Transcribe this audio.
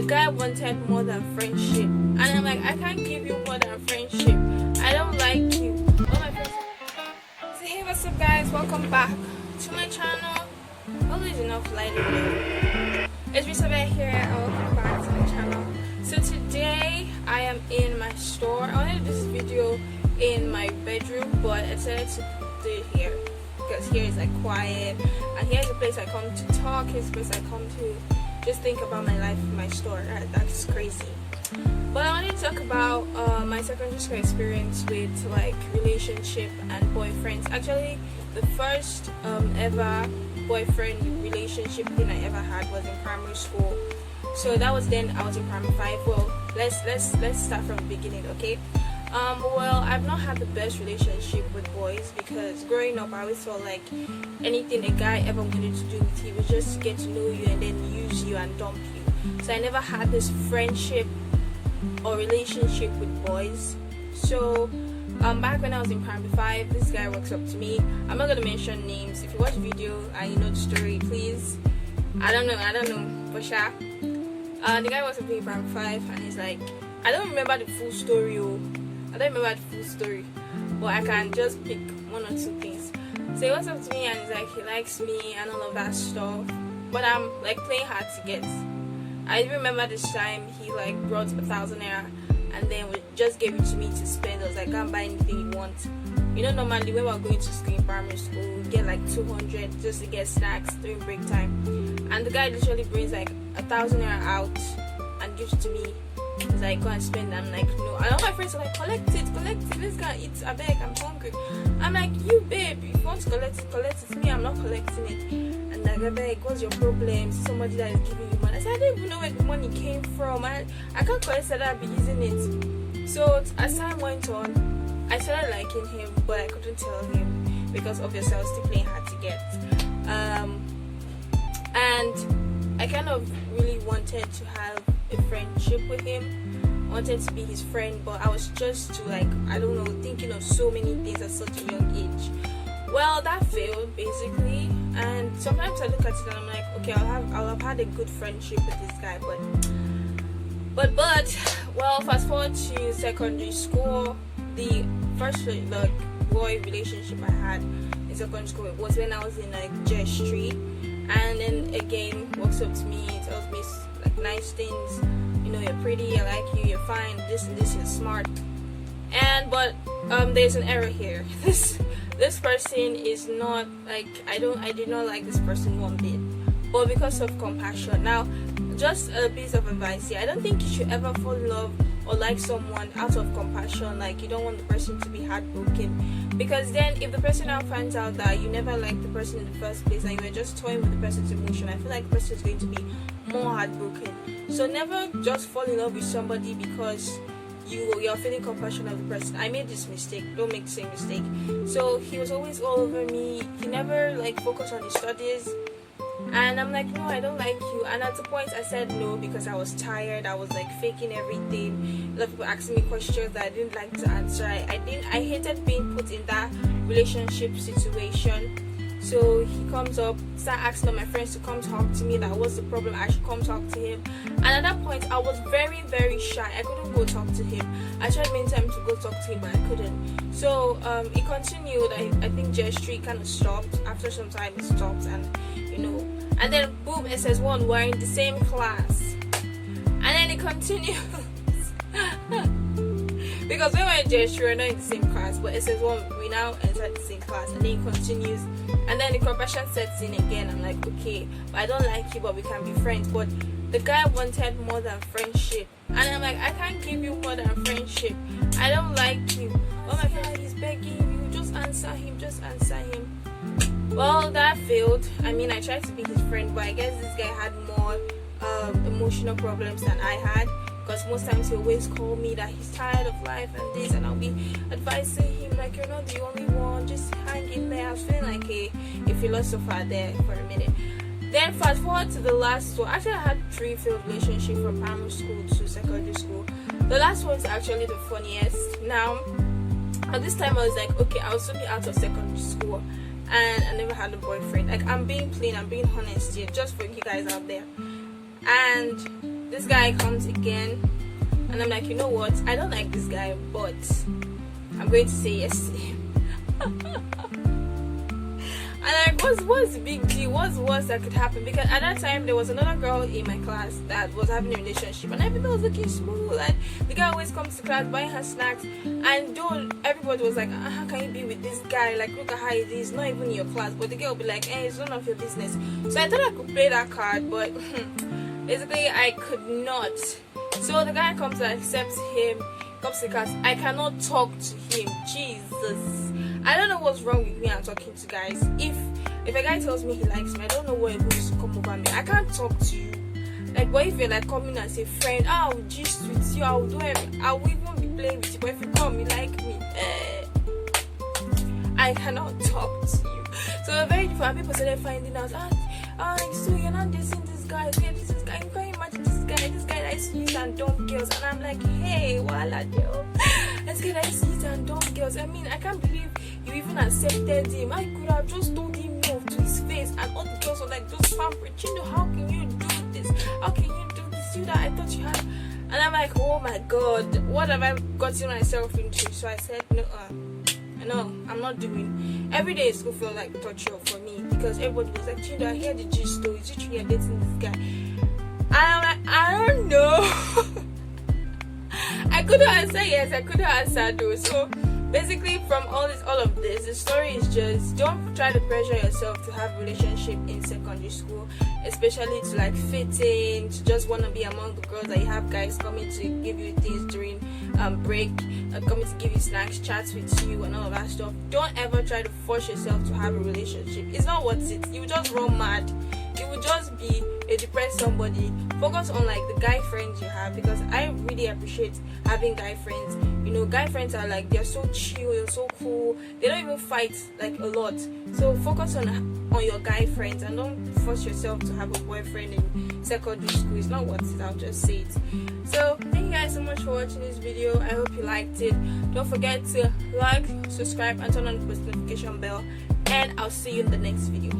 guy wanted more than friendship, and I'm like, I can't give you more than friendship. I don't like you. All my friends. So hey, what's up, guys? Welcome back to my channel. Always enough light in there. It's Risabeth here, and welcome back to my channel. So today I am in my store. I wanted to do this video in my bedroom, but I decided to do it here because here is like quiet, and here's a place I come to talk. Here's a place I come to just think about my life in my store. That's crazy. But I wanted to talk about my secondary school experience with like relationship and boyfriends. Actually, the first ever boyfriend relationship thing I ever had was in primary school. So that was then I was in primary 5. Well, let's start from the beginning, okay? Well, I've not had the best relationship with boys because growing up I always felt like anything a guy ever wanted to do with you was just to get to know you and then use you and dump you. So I never had this friendship or relationship with boys. So back when I was in primary 5, this guy walks up to me. I'm not gonna mention names. If you watch the video and you know the story, please. I don't know for sure. The guy walks up to me in primary 5 and he's like, I don't remember the full story, but I can just pick one or two things. So he walks up to me and he's like, he likes me and all of that stuff, but I'm like playing hard to get. I remember this time he like brought 1,000 naira and then just gave it to me to spend. I was like, can't buy anything you want. You know, normally when we're going to school in primary school, we get like 200 just to get snacks during break time. And the guy literally brings like 1,000 naira out and gives it to me. He's like, go and spend. I'm like, no. And all my friends are like, collect it, let's go and eat. I beg, I'm hungry. I'm like, you babe, if you want to collect it. Me, I'm not collecting it. And like, I beg, what's your problem? Somebody that is giving you money. I said, I don't even know where the money came from. I can't collect that, I'll be using it. So as time went on, I started liking him, but I couldn't tell him because obviously I was still playing hard to get. And I kind of really wanted to have a friendship with him. I wanted to be his friend, but I was just too like, I don't know, thinking of so many things at such a young age. Well, that failed basically, and sometimes I look at it and I'm like, okay, I'll have had a good friendship with this guy, but well, fast forward to secondary school. The first like boy relationship I had in secondary school was when I was in like J Street, and then again walks up to me, tells me like nice things, you know, you're pretty, I like you, you're fine, this and this, you're smart. And but there's an error here. This person is not like, I did not like this person one bit, but because of compassion. Now, just a piece of advice here, I don't think you should ever fall in love or like someone out of compassion. Like, you don't want the person to be heartbroken, because then if the person now finds out that you never liked the person in the first place and you were just toying with the person's emotion, I feel like the person is going to be more heartbroken. So never just fall in love with somebody because you're feeling compassion of the person. I made this mistake, don't make the same mistake. So he was always all over me. He never like focused on his studies, and I'm like, no, I don't like you. And at the point I said no because I was tired. I was like faking everything. A lot of people asking me questions that I didn't like to answer. I hated being put in that relationship situation. So he comes up, start asking all my friends to come talk to me, that was the problem, I should come talk to him. And at that point I was very, very shy. I couldn't go talk to him. I tried many times to go talk to him, but I couldn't. So it continued. I think J Street kind of stopped. After some time it stopped, and you know, and then boom, SS1, we're in the same class, and then it continues. Because when we're in J Street, we're not in the same class, but SS1, we now enter the same class, and then it continues. And then the compassion sets in again. I'm like, okay, but I don't like you, but we can be friends. But the guy wanted more than friendship, and I'm like, I can't give you more than friendship. I don't like you. Oh my God, he's begging you, just answer him. Well, that failed. I mean, I tried to be his friend, but I guess this guy had more emotional problems than I had. Because most times he always call me that he's tired of life and this, and I'll be advising him like, you're not the only one, just hang in there. I was feeling like a philosopher there for a minute. Then fast forward to the last one. Actually, I had 3 failed relationships from primary school to secondary school. The last one is actually the funniest. Now, at this time I was like, okay, I'll soon be out of secondary school, and I never had a boyfriend. Like, I'm being plain, I'm being honest here, just for you guys out there. And this guy comes again, and I'm like, you know what, I don't like this guy, but I'm going to say yes to him. And like, what's the big deal? What's the worst that could happen? Because at that time there was another girl in my class that was having a relationship, and everything was looking smooth, and the guy always comes to class buying her snacks, and though everybody was like, how can you be with this guy, like look at how it is, not even in your class, but the girl would be like, it's none of your business. So I thought I could play that card, but basically I could not. So the guy comes and accepts him, comes to class. I cannot talk to him. Jesus, I don't know what's wrong with me and talking to guys. If a guy tells me he likes me, I don't know what it is to come over me. I can't talk to you. Like, but if you're like coming as a friend, I will gist with you, I will do everything, I will even be playing with you. But if you come, you like me, I cannot talk to you. So very different. People started finding out, so you're not dating this guy, this guy, you can't imagine this guy that is sweet and dumb girls. And I'm like, hey, voila, girl. This guy that is sweet and dumb girls. I mean, I can't believe you even accepted him. I could have just told him no to his face, and all the girls were like, just pampered. You know, how can you do this? How can you do this? You that I thought you had. And I'm like, oh my god, what have I gotten myself into? So I said, no, I'm not doing. Every day school felt like torture for me, because everybody was like, Chindo, I hear the gist though. Is it true you're dating this guy? And I'm like, I don't know. I couldn't answer yes, I couldn't answer no. So basically, from all of this, the story is just, don't try to pressure yourself to have a relationship in secondary school, especially to like fit in, to just want to be among the girls that you have guys coming to give you things during break, coming to give you snacks, chats with you and all of that stuff. Don't ever try to force yourself to have a relationship. It's not worth it. You will just run mad. You will just be a depressed somebody. Focus on like the guy friends you have, because I really appreciate having guy friends. You know, guy friends are like, they're so chill, they're so cool, they don't even fight like a lot. So focus on your guy friends, and don't force yourself to have a boyfriend in secondary school. It's not worth it, I'll just say it. So thank you guys so much for watching this video. I hope you liked it. Don't forget to like, subscribe, and turn on the post notification bell, and I'll see you in the next video.